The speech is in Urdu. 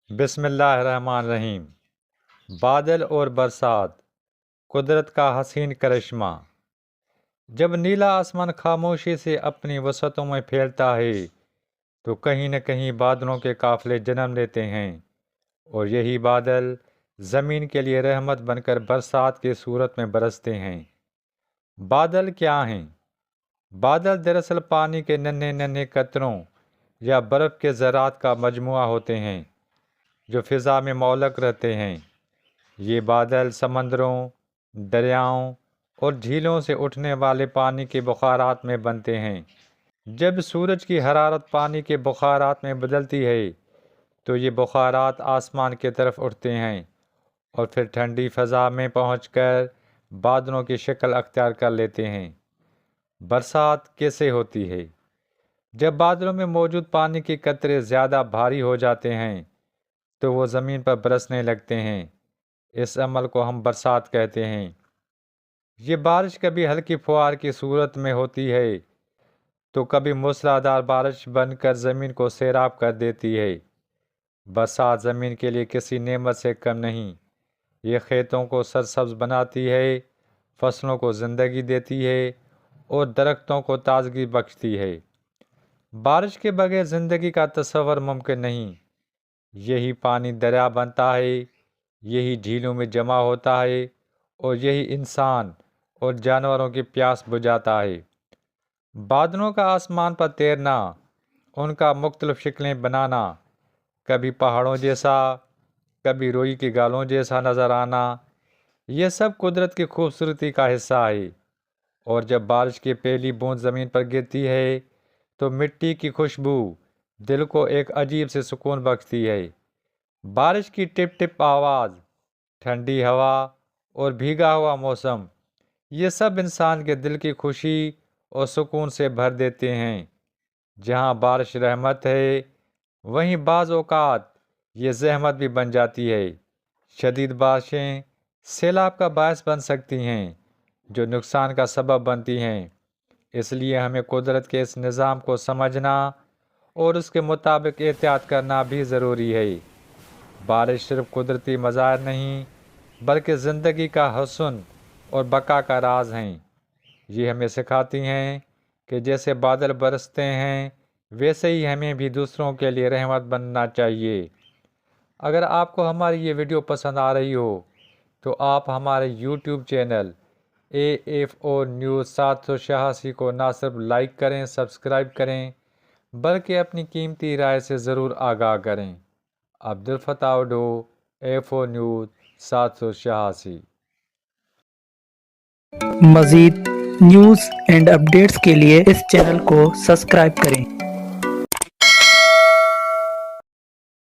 بسم اللہ الرحمن الرحیم۔ بادل اور برسات، قدرت کا حسین کرشمہ۔ جب نیلا آسمان خاموشی سے اپنی وسعتوں میں پھیلتا ہے تو کہیں نہ کہیں بادلوں کے قافلے جنم لیتے ہیں، اور یہی بادل زمین کے لیے رحمت بن کر برسات کی صورت میں برستے ہیں۔ بادل کیا ہیں؟ بادل دراصل پانی کے ننھے ننھے قطروں یا برف کے ذرات کا مجموعہ ہوتے ہیں جو فضا میں معلق رہتے ہیں۔ یہ بادل سمندروں، دریاؤں اور جھیلوں سے اٹھنے والے پانی کے بخارات میں بنتے ہیں۔ جب سورج کی حرارت پانی کے بخارات میں بدلتی ہے تو یہ بخارات آسمان کی طرف اٹھتے ہیں اور پھر ٹھنڈی فضا میں پہنچ کر بادلوں کی شکل اختیار کر لیتے ہیں۔ برسات کیسے ہوتی ہے؟ جب بادلوں میں موجود پانی کے قطرے زیادہ بھاری ہو جاتے ہیں تو وہ زمین پر برسنے لگتے ہیں۔ اس عمل کو ہم برسات کہتے ہیں۔ یہ بارش کبھی ہلکی فوار کی صورت میں ہوتی ہے تو کبھی موسلادھار بارش بن کر زمین کو سیراب کر دیتی ہے۔ برسات زمین کے لیے کسی نعمت سے کم نہیں۔ یہ کھیتوں کو سرسبز بناتی ہے، فصلوں کو زندگی دیتی ہے اور درختوں کو تازگی بخشتی ہے۔ بارش کے بغیر زندگی کا تصور ممکن نہیں۔ یہی پانی دریا بنتا ہے، یہی جھیلوں میں جمع ہوتا ہے اور یہی انسان اور جانوروں کی پیاس بجھاتا ہے۔ بادلوں کا آسمان پر تیرنا، ان کا مختلف شکلیں بنانا، کبھی پہاڑوں جیسا، کبھی روئی کے گالوں جیسا نظر آنا، یہ سب قدرت کی خوبصورتی کا حصہ ہے۔ اور جب بارش کی پہلی بوند زمین پر گرتی ہے تو مٹی کی خوشبو دل کو ایک عجیب سے سکون بخشتی ہے۔ بارش کی ٹپ ٹپ آواز، ٹھنڈی ہوا اور بھیگا ہوا موسم، یہ سب انسان کے دل کی خوشی اور سکون سے بھر دیتے ہیں۔ جہاں بارش رحمت ہے وہیں بعض اوقات یہ زحمت بھی بن جاتی ہے۔ شدید بارشیں سیلاب کا باعث بن سکتی ہیں جو نقصان کا سبب بنتی ہیں۔ اس لیے ہمیں قدرت کے اس نظام کو سمجھنا اور اس کے مطابق احتیاط کرنا بھی ضروری ہے۔ بارش صرف قدرتی مظاہر نہیں بلکہ زندگی کا حسن اور بقا کا راز ہیں۔ یہ ہمیں سکھاتی ہیں کہ جیسے بادل برستے ہیں ویسے ہی ہمیں بھی دوسروں کے لیے رحمت بننا چاہیے۔ اگر آپ کو ہماری یہ ویڈیو پسند آ رہی ہو تو آپ ہمارے یوٹیوب چینل AFO نیوز 786 کو نہ صرف لائک کریں، سبسکرائب کریں بلکہ اپنی قیمتی رائے سے ضرور آگاہ کریں۔ Abdulfattah Addo, AFO news 786۔ مزید نیوز اینڈ اپڈیٹس کے لیے اس چینل کو سبسکرائب کریں۔